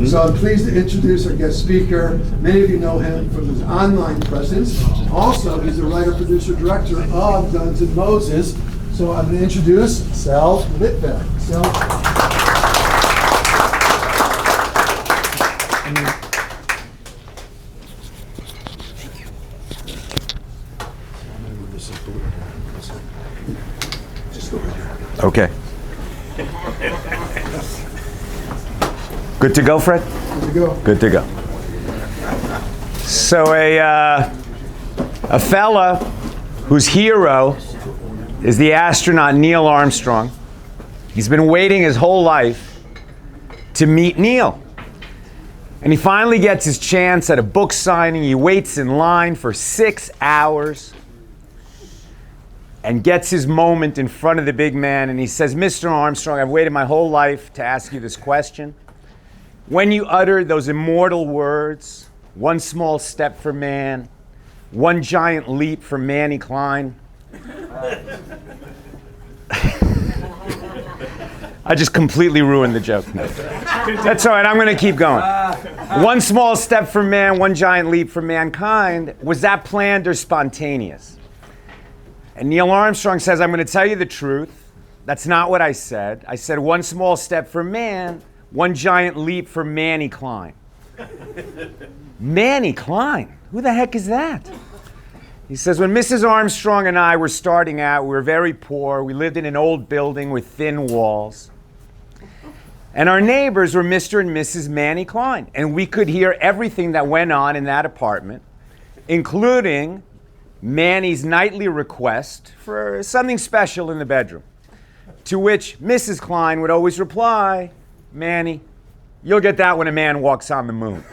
So I'm pleased to introduce our guest speaker. Many of you know him from his online presence. Also, he's the writer, producer, director of Guns and Moses. So I'm going to introduce Sal Litvak. Sal. Okay. Good to go, Fred? Good to go. Good to go. So a fella whose hero is the astronaut Neil Armstrong. He's been waiting his whole life to meet Neil. And he finally gets his chance at a book signing. He waits in line for 6 hours and gets his moment in front of the big man. And he says, Mr. Armstrong, I've waited my whole life to ask you this question. When you uttered those immortal words, one small step for man, one giant leap for Manny Klein. I just completely ruined the joke. No. That's all right, I'm going to keep going. One small step for man, one giant leap for mankind. Was that planned or spontaneous? And Neil Armstrong says, I'm going to tell you the truth. That's not what I said. I said one small step for man, one giant leap for Manny Klein. Manny Klein? Who the heck is that? He says, when Mrs. Armstrong and I were starting out, we were very poor. We lived in an old building with thin walls. And our neighbors were Mr. and Mrs. Manny Klein. And we could hear everything that went on in that apartment, including Manny's nightly request for something special in the bedroom. To which Mrs. Klein would always reply, Manny, you'll get that when a man walks on the moon.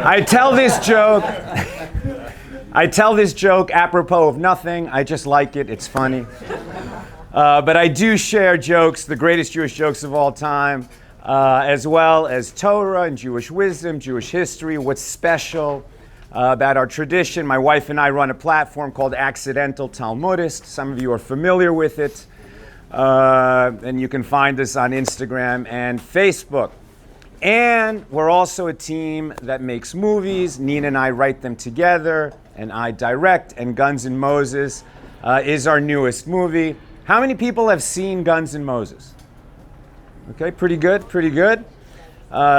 I tell this joke apropos of nothing. I just like it. It's funny. But I do share jokes, the greatest Jewish jokes of all time, as well as Torah and Jewish wisdom, Jewish history, what's special about our tradition. My wife and I run a platform called Accidental Talmudist. Some of you are familiar with it. And you can find us on Instagram and Facebook. And we're also a team that makes movies. Nina and I write them together, and I direct. And Guns and Moses is our newest movie. How many people have seen Guns and Moses? Okay, pretty good, pretty good.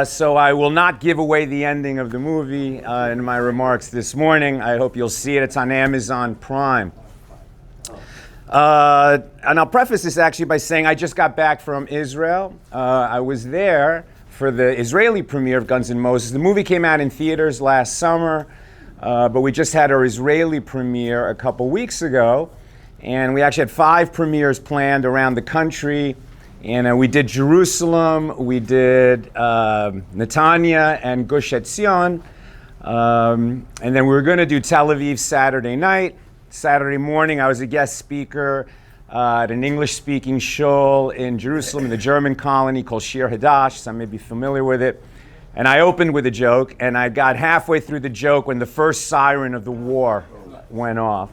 So I will not give away the ending of the movie in my remarks this morning. I hope you'll see it. It's on Amazon Prime. And I'll preface this actually by saying I just got back from Israel. I was there for the Israeli premiere of Guns N' Moses. The movie came out in theaters last summer, but we just had our Israeli premiere a couple weeks ago. And we actually had 5 premieres planned around the country. And we did Jerusalem, we did Netanya and Gush Etzion. And then we were going to do Tel Aviv Saturday night. Saturday morning, I was a guest speaker at an English-speaking shul in Jerusalem, in the German colony called Shir Hadash. Some may be familiar with it. And I opened with a joke, and I got halfway through the joke when the first siren of the war went off.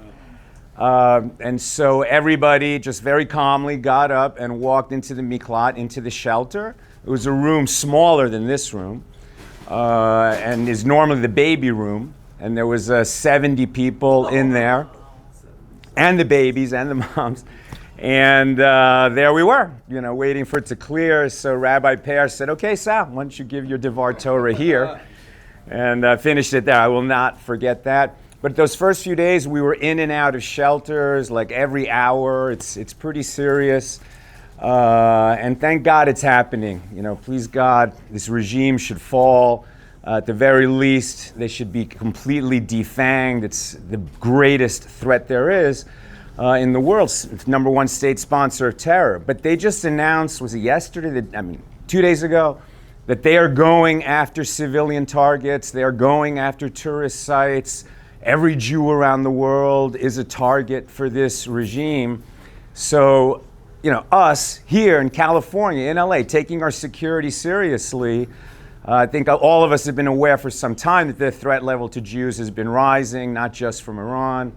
And so everybody just very calmly got up and walked into the miklat, into the shelter. It was a room smaller than this room, and is normally the baby room. And there was 70 people in there, and the babies and the moms. And there we were, waiting for it to clear. So Rabbi Pear said, okay, Sal, why don't you give your Devar Torah here? And finished it there. I will not forget that. But those first few days, we were in and out of shelters, like every hour. It's pretty serious. And thank God it's happening. Please God, this regime should fall. At the very least, they should be completely defanged. It's the greatest threat there is in the world. It's number one state sponsor of terror. But they just announced, was it yesterday? 2 days ago, that they are going after civilian targets. They are going after tourist sites. Every Jew around the world is a target for this regime. So, us here in California, in LA, taking our security seriously, I think all of us have been aware for some time that the threat level to Jews has been rising, not just from Iran.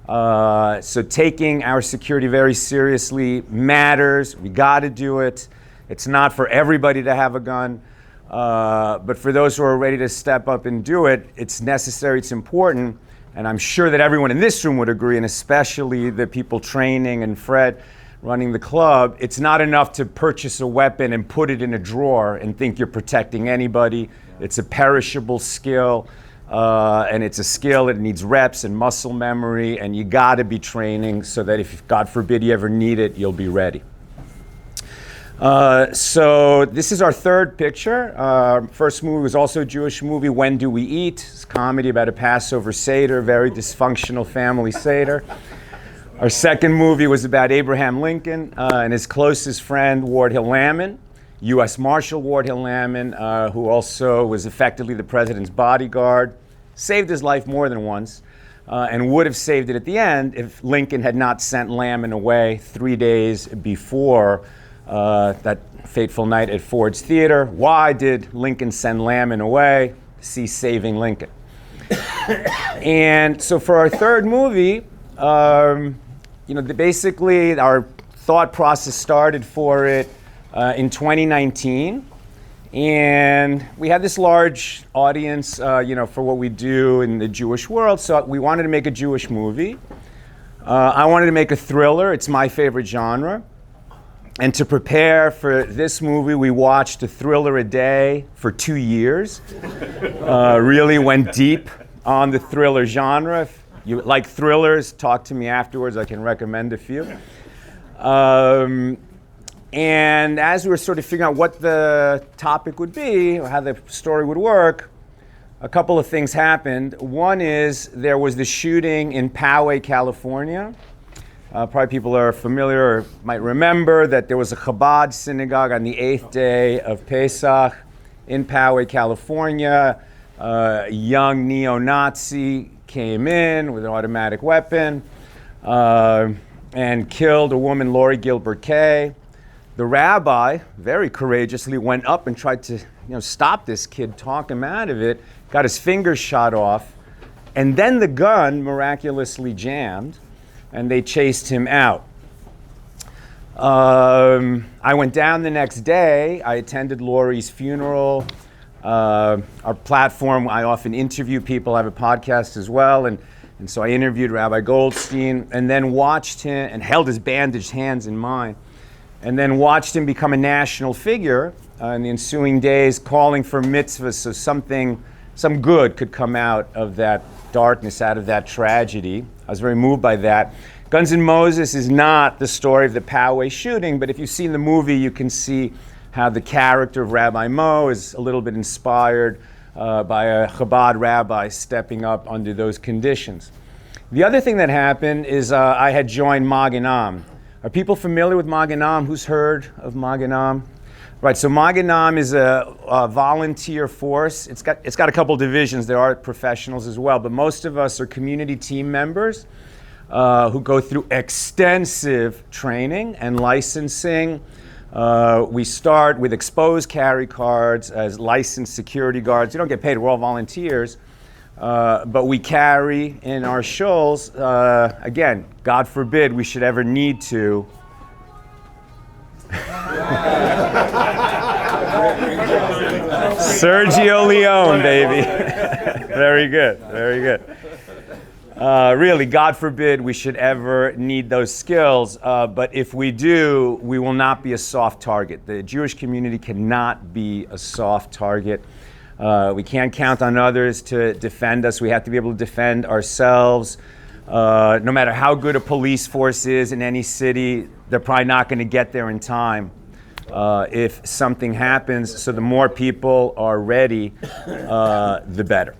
So taking our security very seriously matters. We got to do it. It's not for everybody to have a gun, but for those who are ready to step up and do it, it's necessary, it's important, and I'm sure that everyone in this room would agree, and especially the people training and Fred running the club, it's not enough to purchase a weapon and put it in a drawer and think you're protecting anybody. It's a perishable skill, and it's a skill that needs reps and muscle memory, and you got to be training so that if, God forbid, you ever need it, you'll be ready. So this is our third picture. First movie was also a Jewish movie, When Do We Eat? It's a comedy about a Passover Seder, very dysfunctional family Seder. Our second movie was about Abraham Lincoln and his closest friend, Ward Hill Lamon, U.S. Marshal Ward Hill Lamon, who also was effectively the president's bodyguard, saved his life more than once, and would have saved it at the end if Lincoln had not sent Lamon away 3 days before that fateful night at Ford's Theater. Why did Lincoln send Lamon away? See Saving Lincoln. And so for our third movie, basically our thought process started for it in 2019. And we had this large audience, for what we do in the Jewish world. So we wanted to make a Jewish movie. I wanted to make a thriller. It's my favorite genre. And to prepare for this movie, we watched a thriller a day for 2 years. Really went deep on the thriller genre. If you like thrillers, talk to me afterwards. I can recommend a few. And as we were sort of figuring out what the topic would be, or how the story would work, a couple of things happened. One is there was the shooting in Poway, California. Probably people are familiar or might remember that there was a Chabad synagogue on the 8th day of Pesach in Poway, California. A young neo-Nazi came in with an automatic weapon and killed a woman, Lori Gilbert Kay. The rabbi very courageously went up and tried to stop this kid, talk him out of it, got his fingers shot off, and then the gun miraculously jammed, and they chased him out. I went down the next day. I attended Lori's funeral. Our platform, I often interview people. I have a podcast as well. And so I interviewed Rabbi Goldstein and then watched him and held his bandaged hands in mine. And then watched him become a national figure in the ensuing days, calling for mitzvahs so some good could come out of that darkness, out of that tragedy. I was very moved by that. Guns and Moses is not the story of the Poway shooting, but if you've seen the movie, you can see how the character of Rabbi Mo is a little bit inspired by a Chabad rabbi stepping up under those conditions. The other thing that happened is I had joined Magen Am. Are people familiar with Magen Am? Who's heard of Magen Am? Right, so Magen Am is a volunteer force. It's got a couple divisions. There are professionals as well, but most of us are community team members who go through extensive training and licensing. We start with exposed carry cards as licensed security guards. You don't get paid, we're all volunteers. But we carry in our shuls, again, God forbid we should ever need to. Sergio Leone, baby. Very good, very good. Really, God forbid we should ever need those skills, but if we do, we will not be a soft target. The Jewish community cannot be a soft target. We can't count on others to defend us. We have to be able to defend ourselves. No matter how good a police force is in any city, they're probably not going to get there in time if something happens. So the more people are ready, the better.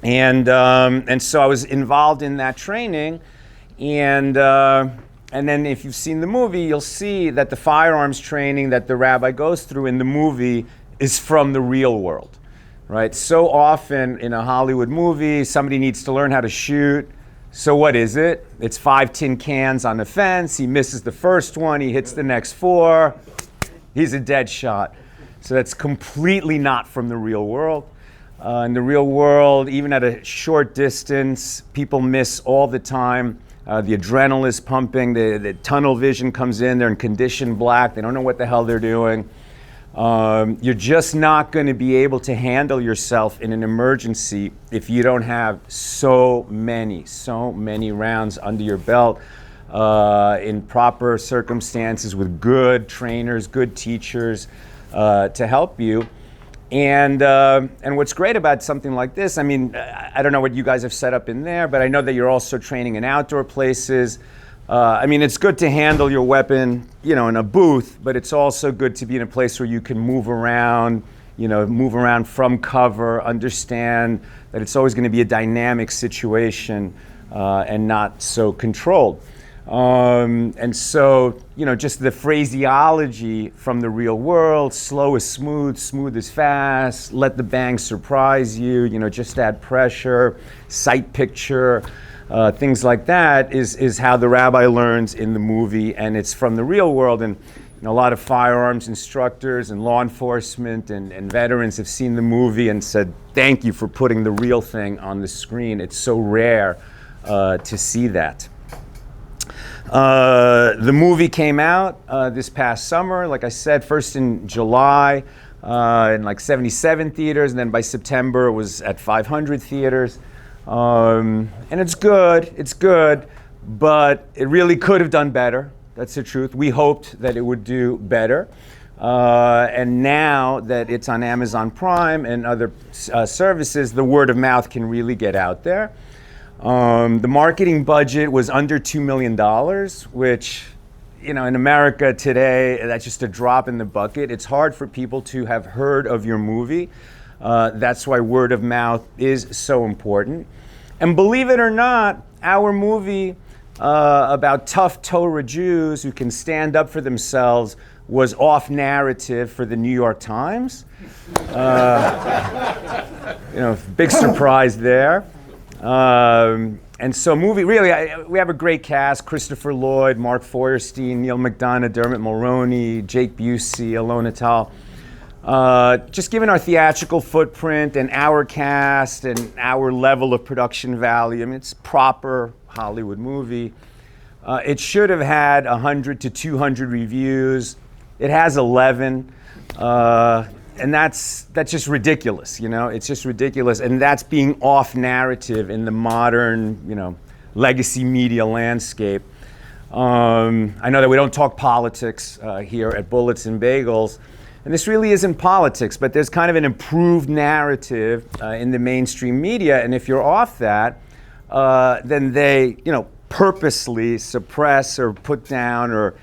And so I was involved in that training, and then if you've seen the movie, you'll see that the firearms training that the rabbi goes through in the movie is from the real world, right? So often in a Hollywood movie, somebody needs to learn how to shoot. So what is it? It's 5 tin cans on the fence. He misses the first one. He hits the next 4. He's a dead shot. So that's completely not from the real world. In the real world, even at a short distance, people miss all the time. The adrenaline is pumping, the tunnel vision comes in, they're in conditioned black, they don't know what the hell they're doing. You're just not going to be able to handle yourself in an emergency if you don't have so many rounds under your belt in proper circumstances with good trainers, good teachers to help you. And what's great about something like this, I mean, I don't know what you guys have set up in there, but I know that you're also training in outdoor places. I mean, it's good to handle your weapon, in a booth, but it's also good to be in a place where you can move around, move around from cover, understand that it's always going to be a dynamic situation and not so controlled. And so, just the phraseology from the real world, slow is smooth, smooth is fast, let the bang surprise you, just add pressure, sight picture, things like that is how the rabbi learns in the movie, and it's from the real world. And a lot of firearms instructors and law enforcement and veterans have seen the movie and said, thank you for putting the real thing on the screen. It's so rare to see that. The movie came out this past summer, like I said, first in July in like 77 theaters, and then by September it was at 500 theaters. And it's good, but it really could have done better. That's the truth. We hoped that it would do better. And now that it's on Amazon Prime and other services, the word of mouth can really get out there. The marketing budget was under $2 million, which, in America today, that's just a drop in the bucket. It's hard for people to have heard of your movie. That's why word of mouth is so important. And believe it or not, our movie about tough Torah Jews who can stand up for themselves was off narrative for the New York Times. Big surprise there. And so we have a great cast: Christopher Lloyd, Mark Feuerstein, Neal McDonough, Dermot Mulroney, Jake Busey, Alona Tal. Just given our theatrical footprint and our cast and our level of production value, I mean, it's a proper Hollywood movie. It should have had 100 to 200 reviews. It has 11. And that's just ridiculous, It's just ridiculous, and that's being off narrative in the modern, legacy media landscape. I know that we don't talk politics here at Bullets and Bagels, and this really isn't politics, but there's kind of an improved narrative in the mainstream media, and if you're off that, then they, purposely suppress or put down or,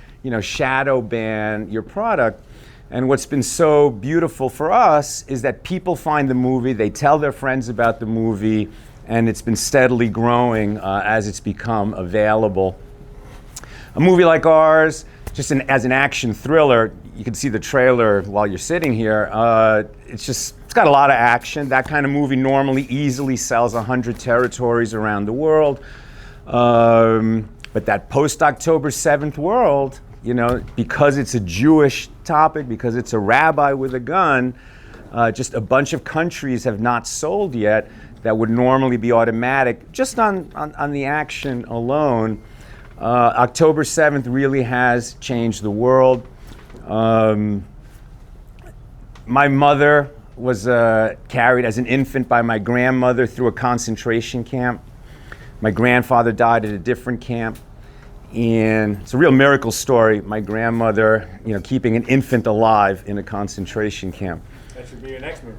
shadow ban your product. And what's been so beautiful for us is that people find the movie, they tell their friends about the movie, and it's been steadily growing as it's become available. A movie like ours, just as an action thriller, you can see the trailer while you're sitting here, it's got a lot of action. That kind of movie normally easily sells 100 territories around the world. But that post-October 7th world, because it's a Jewish topic, because it's a rabbi with a gun, just a bunch of countries have not sold yet that would normally be automatic just on the action alone. October 7th really has changed the world. My mother was carried as an infant by my grandmother through a concentration camp. My grandfather died at a different camp. And it's a real miracle story, my grandmother, keeping an infant alive in a concentration camp. That should be your next movie.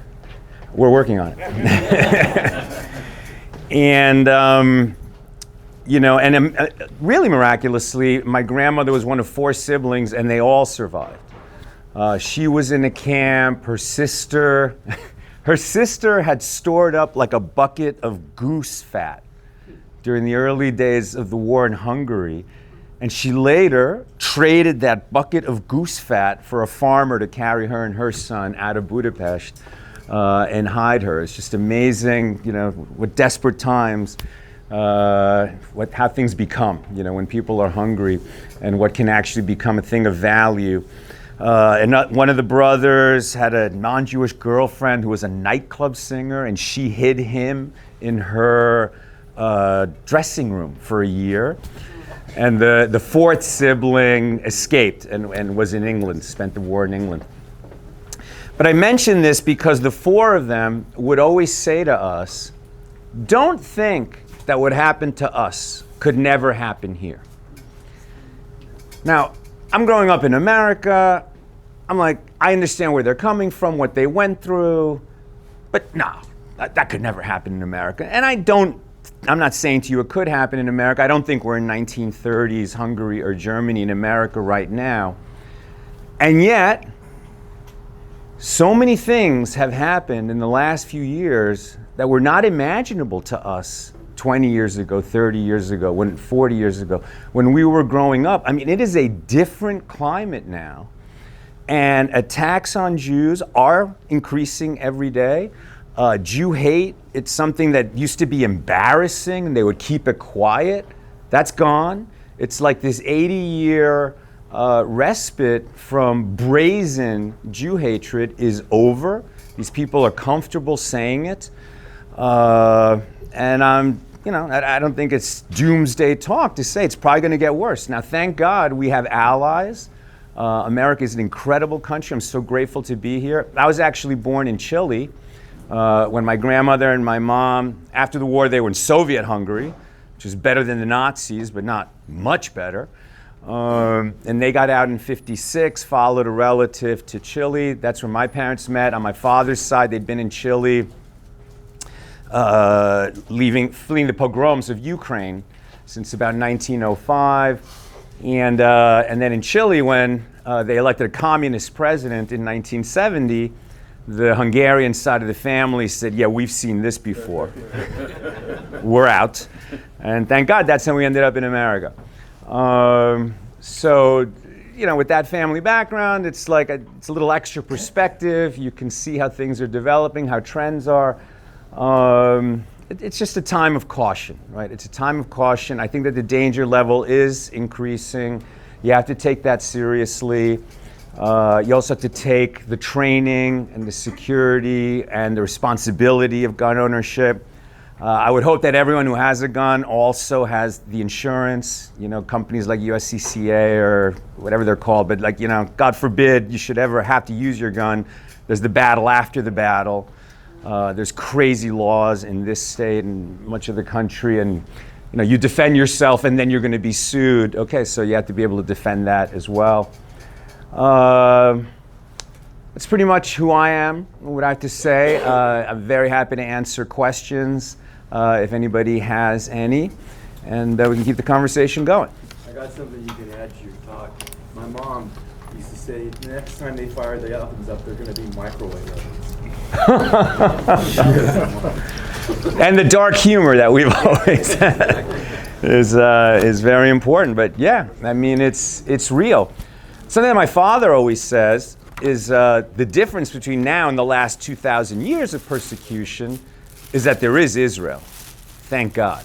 We're working on it. And, really miraculously, my grandmother was one of 4 siblings, and they all survived. She was in a camp. Her sister had stored up like a bucket of goose fat during the early days of the war in Hungary. And she later traded that bucket of goose fat for a farmer to carry her and her son out of Budapest and hide her. It's just amazing, what desperate times, how things become, when people are hungry, and what can actually become a thing of value. And one of the brothers had a non-Jewish girlfriend who was a nightclub singer, and she hid him in her dressing room for a year. And the fourth sibling escaped and was in England, spent the war in England. But I mention this because the four of them would always say to us, don't think that what happened to us could never happen here. Now, I'm growing up in America. I'm like, I understand where they're coming from, what they went through, but no, that could never happen in America. And I'm not saying to you it could happen in America. I don't think we're in 1930s Hungary or Germany in America right now. And yet, so many things have happened in the last few years that were not imaginable to us 20 years ago, 30 years ago, 40 years ago, when we were growing up. I mean, it is a different climate now. And attacks on Jews are increasing every day. Jew hate, it's something that used to be embarrassing and they would keep it quiet. That's gone. It's like this 80-year respite from brazen Jew hatred is over. These people are comfortable saying it. And I don't think it's doomsday talk to say it's probably going to get worse. Now, thank God we have allies. America is an incredible country. I'm so grateful to be here. I was actually born in Chile when my grandmother and my mom, after the war, they were in Soviet Hungary, which is better than the Nazis, but not much better. And they got out in '56, followed a relative to Chile. That's where my parents met. On my father's side, they'd been in Chile, fleeing the pogroms of Ukraine since about 1905. And then in Chile, when they elected a communist president in 1970, the Hungarian side of the family said, yeah, we've seen this before. We're out. And thank God that's how we ended up in America. So, with that family background, it's like it's a little extra perspective. You can see how things are developing, how trends are. It's just a time of caution, right? It's a time of caution. I think that the danger level is increasing. You have to take that seriously. You also have to take the training and the security and the responsibility of gun ownership. I would hope that everyone who has a gun also has the insurance, companies like USCCA or whatever they're called, but God forbid you should ever have to use your gun. There's the battle after the battle. There's crazy laws in this state and much of the country, and you defend yourself and then you're going to be sued. Okay, so you have to be able to defend that as well. That's pretty much who I am, what I have to say. I'm very happy to answer questions if anybody has any, and we can keep the conversation going. I got something you can add to your talk. My mom used to say, the next time they fire the ovens up, they're going to be microwave ovens. And the dark humor that we've always had is very important. But yeah, I mean, it's real. Something that my father always says is the difference between now and the last 2,000 years of persecution is that there is Israel. Thank God.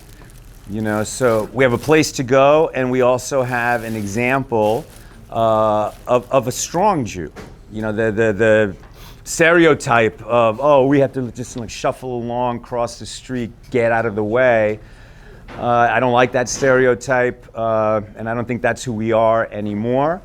So we have a place to go, and we also have an example of a strong Jew. The stereotype of, we have to just shuffle along, cross the street, get out of the way. I don't like that stereotype, and I don't think that's who we are anymore.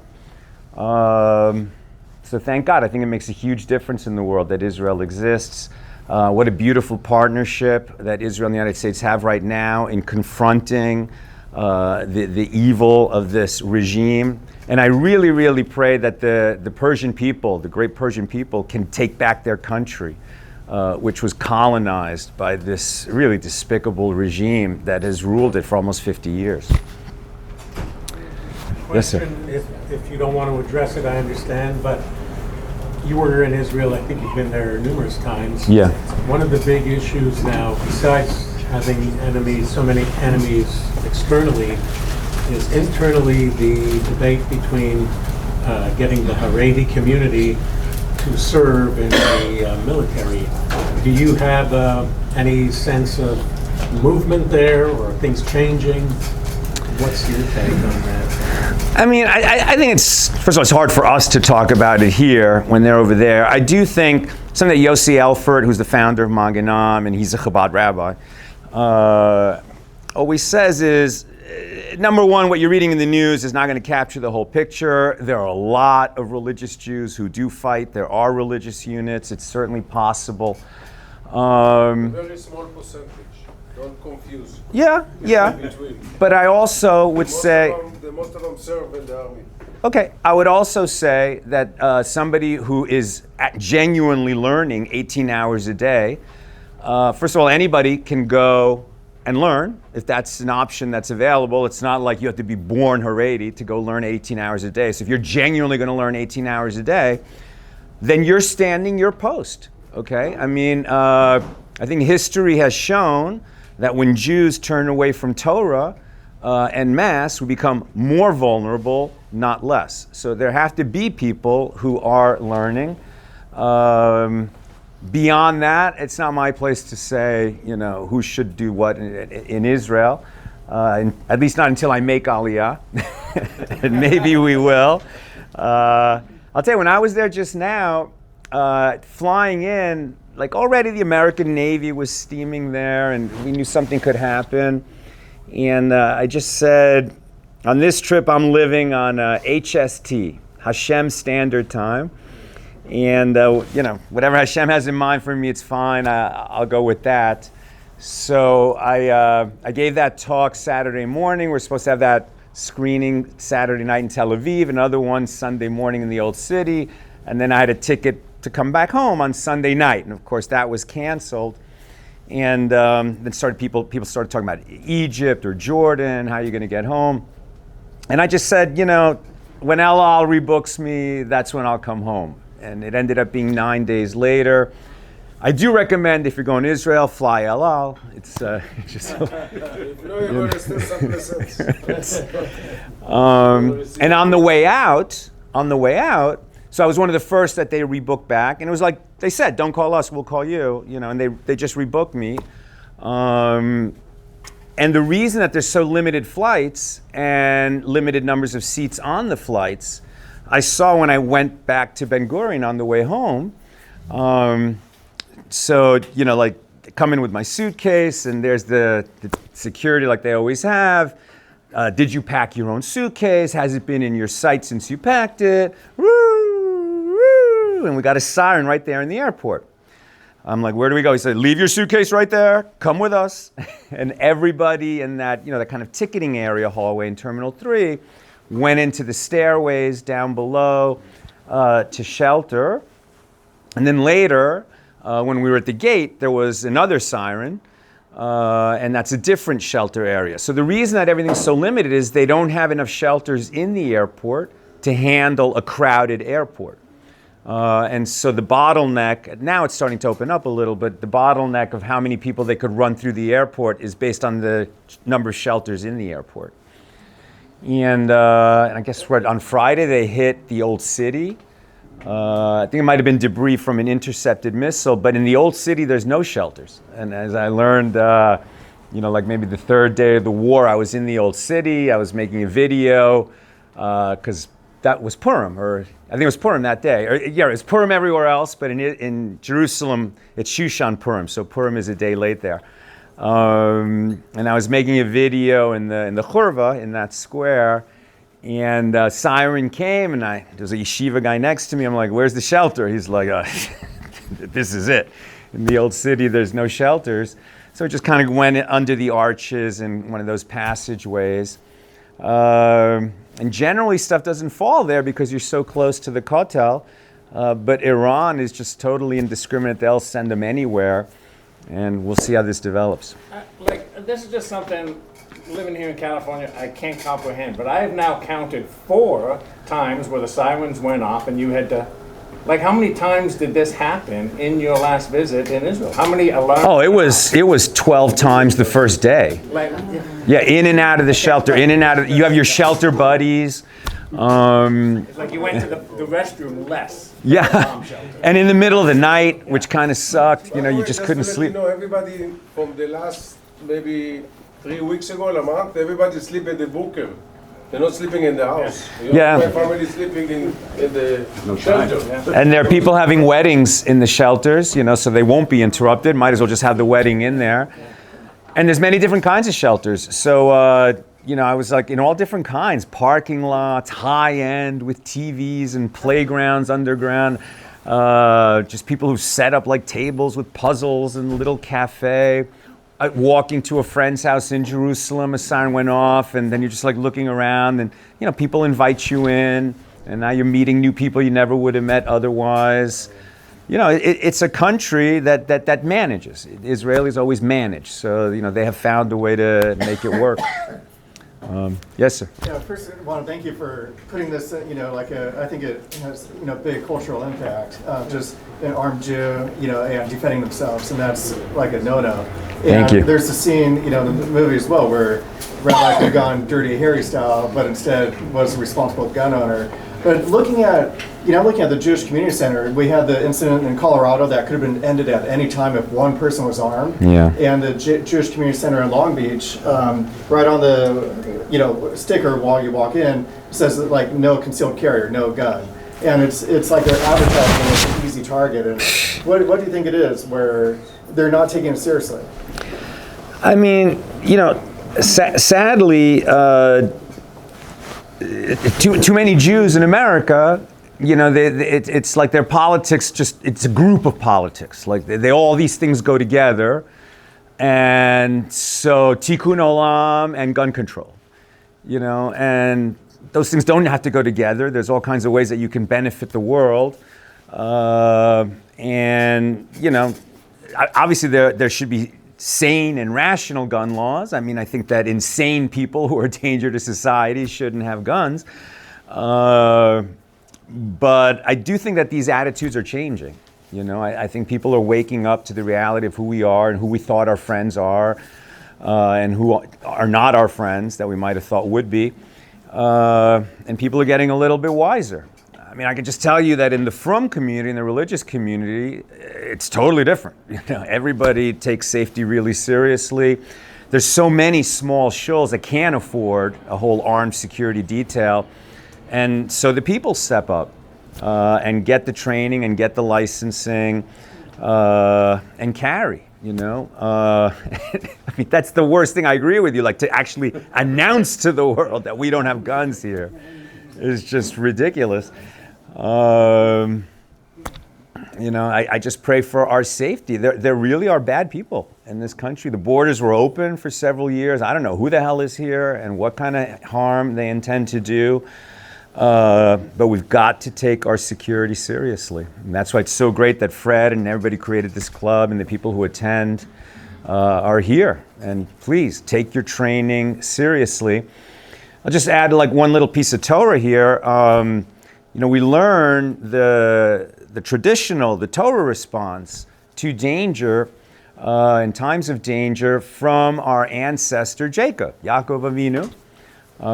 So thank God. I think it makes a huge difference in the world that Israel exists. What a beautiful partnership that Israel and the United States have right now in confronting the evil of this regime. And I really, really pray that the Persian people, the great Persian people, can take back their country, which was colonized by this really despicable regime that has ruled it for almost 50 years. Yes, sir. If you don't want to address it, I understand, but you were in Israel, I think you've been there numerous times. Yeah. One of the big issues now, besides having enemies, so many enemies externally, is internally the debate between getting the Haredi community to serve in the military. Do you have any sense of movement there or things changing? What's your take on that? I mean, I think it's, first of all, it's hard for us to talk about it here when they're over there. I do think something that Yossi Elfert, who's the founder of Maganam, and he's a Chabad rabbi, always says is, number one, what you're reading in the news is not going to capture the whole picture. There are a lot of religious Jews who do fight. There are religious units. It's certainly possible. Very small percentage. Don't confuse. Yeah. Between. But I also would say... Most of them serve in the army. Okay, I would also say that somebody who is genuinely learning 18 hours a day, first of all, anybody can go and learn if that's an option that's available. It's not like you have to be born Haredi to go learn 18 hours a day. So if you're genuinely going to learn 18 hours a day, then you're standing your post, okay? I mean, I think history has shown that when Jews turn away from Torah en masse, we become more vulnerable, not less. So there have to be people who are learning. Beyond that, it's not my place to say, who should do what in Israel, at least not until I make Aliyah, and maybe we will. I'll tell you, when I was there just now, flying in, like already the American Navy was steaming there, and we knew something could happen. And I just said, on this trip, I'm living on HST, Hashem Standard Time. And, whatever Hashem has in mind for me, it's fine. I'll go with that. So I gave that talk Saturday morning. We're supposed to have that screening Saturday night in Tel Aviv, another one Sunday morning in the Old City. And then I had a ticket to come back home on Sunday night. And, of course, that was canceled. And then people started talking about Egypt or Jordan, how are you going to get home? And I just said, when El Al rebooks me, that's when I'll come home. And it ended up being 9 days later. I do recommend, if you're going to Israel, fly El Al. It's just... If you know you're going to still someplace else. And on the way out, so I was one of the first that they rebooked back. And it was like, they said, don't call us, we'll call you. And they just rebooked me. And the reason that there's so limited flights and limited numbers of seats on the flights, I saw when I went back to Ben Gurion on the way home. So, like come in with my suitcase and there's the security like they always have. Did you pack your own suitcase? Has it been in your sight since you packed it? Woo, woo. And we got a siren right there in the airport. I'm like, where do we go? He said, leave your suitcase right there, come with us. And everybody in that, that kind of ticketing area hallway in Terminal 3 went into the stairways down below to shelter. And then later, when we were at the gate, there was another siren, and that's a different shelter area. So the reason that everything's so limited is they don't have enough shelters in the airport to handle a crowded airport. And so the bottleneck, now it's starting to open up a little, but the bottleneck of how many people they could run through the airport is based on the number of shelters in the airport. And I guess on Friday they hit the Old City. I think it might have been debris from an intercepted missile, but in the Old City there's no shelters. And as I learned, like maybe the third day of the war, I was in the Old City, I was making a video, because that was Purim, or I think it was Purim that day. It was Purim everywhere else, but in Jerusalem, it's Shushan Purim, so Purim is a day late there. And I was making a video in the Churva, in that square, and siren came, and there was a yeshiva guy next to me. I'm like, where's the shelter? He's like, this is it. In the Old City, there's no shelters. So it just kind of went under the arches in one of those passageways. And generally stuff doesn't fall there because you're so close to the Kotel, but Iran is just totally indiscriminate. They'll send them anywhere, and we'll see how this develops. This is just something, living here in California, I can't comprehend, but I have now counted 4 times where the sirens went off and you had to, how many times did this happen in your last visit in Israel? How many alarms? Oh, it was 12 times the first day. Yeah, in and out of the shelter, in and out of, you have your shelter buddies. It's like you went to the restroom less. Yeah, and in the middle of the night, which kind of sucked, you just couldn't sleep. Everybody from the last maybe 3 weeks ago, a month, everybody sleep at the bunker. They're not sleeping in the house. Yeah. My family is sleeping in the shelter. And there are people having weddings in the shelters, so they won't be interrupted. Might as well just have the wedding in there. And there's many different kinds of shelters. So, I was like in all different kinds, parking lots, high end with TVs and playgrounds underground. Just people who set up like tables with puzzles and a little cafe. Walking to a friend's house in Jerusalem, a siren went off, and then you're just like looking around, and people invite you in, and now you're meeting new people you never would have met otherwise. It's a country that manages. Israelis always manage, so they have found a way to make it work. Yes, sir. Yeah, first I want to thank you for putting this, I think it has, big cultural impact. Just an armed Jew, and defending themselves, and that's like a no-no. Thank you. There's a scene, in the movie as well, where Rabbi could have gone Dirty Harry style, but instead was a responsible gun owner. But looking at the Jewish Community Center, we had the incident in Colorado that could have been ended at any time if one person was armed. Yeah. And the Jewish Community Center in Long Beach, right on the sticker while you walk in, says like no concealed carrier, no gun. And it's like they're advertising as an easy target. And what do you think it is where they're not taking it seriously? I mean, sadly, too many Jews in America, it's like their politics it's a group of politics. Like all these things go together. And so Tikkun Olam and gun control, and those things don't have to go together. There's all kinds of ways that you can benefit the world. Obviously there should be sane and rational gun laws. I mean, I think that insane people who are a danger to society shouldn't have guns. But I do think that these attitudes are changing. I think people are waking up to the reality of who we are and who we thought our friends are, and who are not our friends that we might have thought would be. And people are getting a little bit wiser. I mean, I can just tell you that in the Frum community, in the religious community, it's totally different. Everybody takes safety really seriously. There's so many small shuls that can't afford a whole armed security detail. And so the people step up and get the training and get the licensing and carry. I mean, that's the worst thing. I agree with you. Like to actually announce to the world that we don't have guns here is just ridiculous. I just pray for our safety. There really are bad people in this country. The borders were open for several years. I don't know who the hell is here and what kind of harm they intend to do. But we've got to take our security seriously. And that's why it's so great that Fred and everybody created this club, and the people who attend are here. And please take your training seriously. I'll just add like one little piece of Torah here. We learn the traditional, the Torah response to danger in times of danger from our ancestor Jacob, Yaakov Avinu,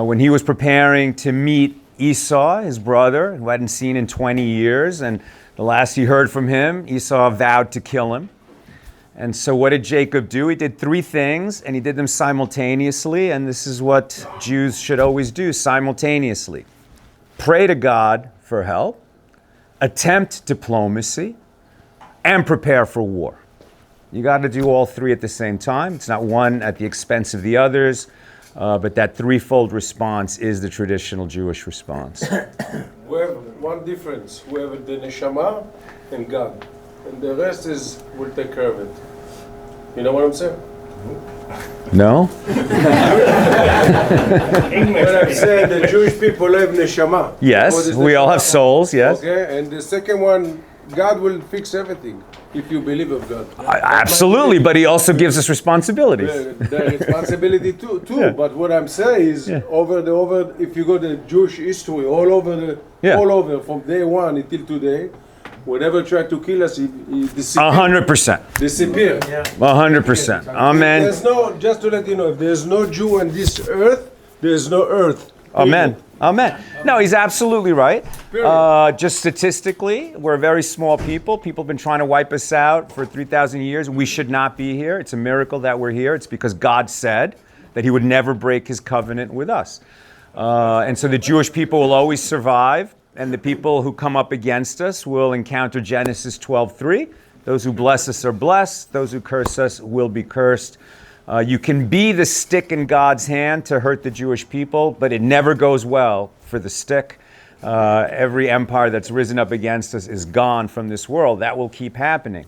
when he was preparing to meet Esau, his brother, who hadn't seen in 20 years, and the last he heard from him, Esau vowed to kill him. And so what did Jacob do? He did three things, and he did them simultaneously, and this is what Jews should always do simultaneously. Pray to God for help, attempt diplomacy, and prepare for war. You got to do all three at the same time. It's not one at the expense of the others. But that threefold response is the traditional Jewish response. We have one difference. We have the neshama and God. And the rest we'll take care of it. You know what I'm saying? No? When I'm saying the Jewish people have neshama. Yes, we all have souls, yes. Okay, and the second one, God will fix everything. If you believe of God. Absolutely, but he also gives us responsibilities. The responsibility too. Yeah. But what I'm saying is, over if you go to Jewish history, all over from day one until today, whenever tried to kill us, he disappeared. 100%. Disappeared. 100%. Amen. There's no, just to let you know, if there's no Jew on this earth, there's no earth. Amen. Amen. No, he's absolutely right. Just statistically, we're a very small people. People have been trying to wipe us out for 3,000 years. We should not be here. It's a miracle that we're here. It's because God said that he would never break his covenant with us. And so the Jewish people will always survive, and the people who come up against us will encounter Genesis 12:3. Those who bless us are blessed. Those who curse us will be cursed. You can be the stick in God's hand to hurt the Jewish people, but it never goes well for the stick. Every empire that's risen up against us is gone from this world. That will keep happening.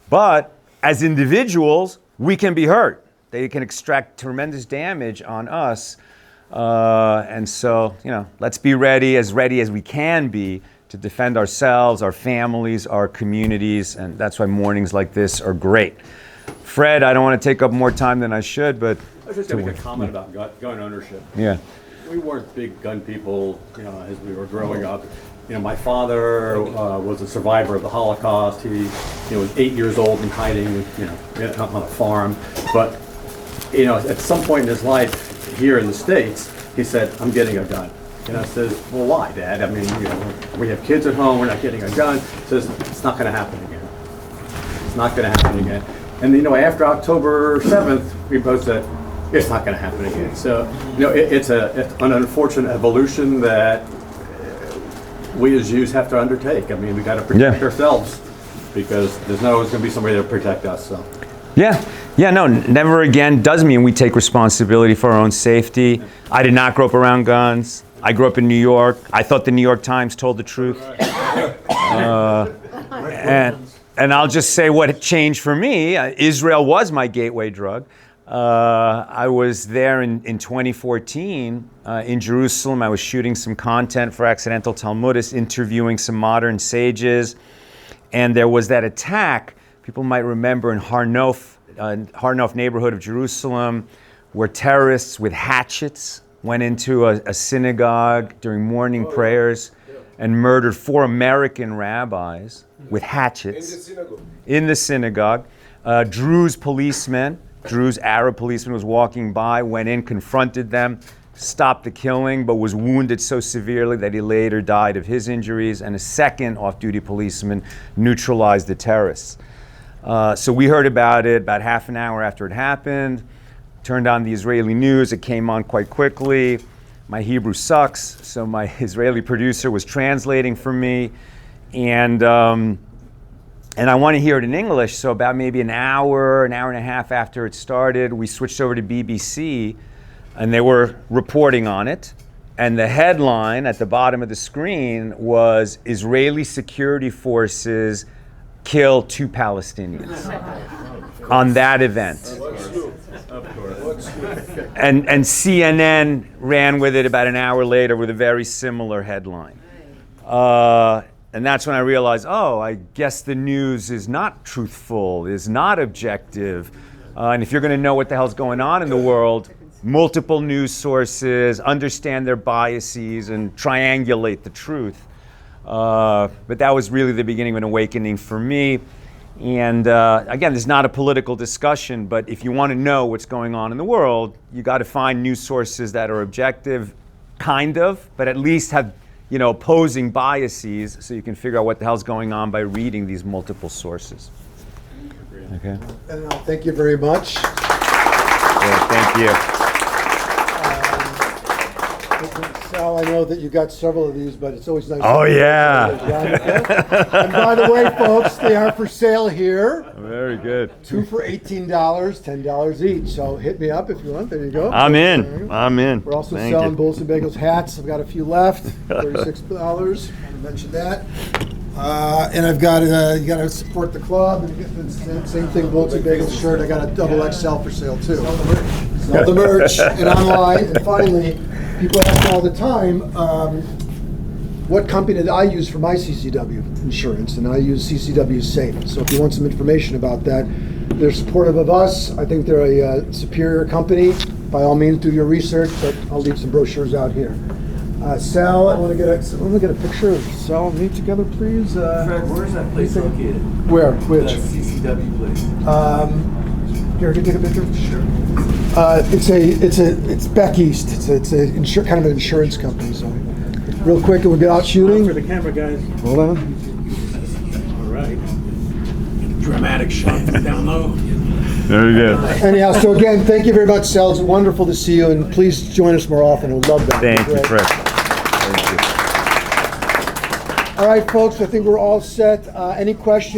But as individuals, we can be hurt. They can extract tremendous damage on us. And so, let's be ready as we can be to defend ourselves, our families, our communities. And that's why mornings like this are great. Fred, I don't want to take up more time than I should, but... I was just going to make a comment about gun ownership. Yeah. We weren't big gun people, as we were growing up. My father was a survivor of the Holocaust. He was 8 years old and hiding, on a farm. But, at some point in his life here in the States, he said, "I'm getting a gun." And I said, "Well, why, Dad? I mean, we have kids at home. We're not getting a gun." He says, "It's not going to happen again. It's not going to happen again." And after October 7th, we both said, it's not going to happen again. So, it's an unfortunate evolution that we as Jews have to undertake. I mean, we got to protect ourselves because there's not always going to be somebody to protect us. So. No, never again does mean we take responsibility for our own safety. I did not grow up around guns. I grew up in New York. I thought the New York Times told the truth. And I'll just say what changed for me. Israel was my gateway drug. I was there in 2014 in Jerusalem. I was shooting some content for Accidental Talmudists, interviewing some modern sages. And there was that attack, people might remember, in Har Nof neighborhood of Jerusalem, where terrorists with hatchets went into a synagogue during morning prayers and murdered 4 American rabbis with hatchets in the synagogue. Druze Arab policeman was walking by, went in, confronted them, stopped the killing, but was wounded so severely that he later died of his injuries, and a second off-duty policeman neutralized the terrorists. So we heard about it about half an hour after it happened, turned on the Israeli news. It came on quite quickly. My Hebrew sucks, so my Israeli producer was translating for me, and I want to hear it in English. So about maybe an hour and a half after it started, we switched over to BBC, and they were reporting on it. And the headline at the bottom of the screen was, "Israeli security forces kill 2 Palestinians." On that event. And CNN ran with it about an hour later with a very similar headline. And that's when I realized, I guess the news is not truthful, is not objective. And if you're going to know what the hell's going on in the world, multiple news sources, understand their biases, and triangulate the truth. But that was really the beginning of an awakening for me. And again, this is not a political discussion, but if you want to know what's going on in the world, you got to find news sources that are objective, but at least have opposing biases, so you can figure out what the hell's going on by reading these multiple sources. Okay. And thank you very much. Thank you. Sal, I know that you got several of these, but it's always nice. Oh, yeah. And by the way, folks, they are for sale here. Very good. 2 for $18, $10 each. So hit me up if you want. There you go. I'm in. We're also selling Bullets and Bagels hats. I've got a few left. $36. I want to mention that. And I've got you got to support the club and get the same thing. Bullets and Bagels shirt. I got a double XL for sale too. Sell the merch and online. And finally, people ask me all the time, what company did I use for my CCW insurance? And I use CCW Safe. So if you want some information about that, they're supportive of us. I think they're a superior company. By all means, do your research, but I'll leave some brochures out here. Sal, I want to get a picture of Sal and me together, please. Fred, where's that place located? Where? Which? That CCW place. Here, can you take a picture? Sure. It's back east. It's a kind of an insurance company. So, real quick, we'll get out shooting. For the camera, guys. Hold on. All right. Dramatic shot from down low. Very good. Anyhow, so again, thank you very much, Sal. It's wonderful to see you, and please join us more often. We'd love that. Thank you, Great. Fred. Thank you. All right, folks, I think we're all set. Any questions?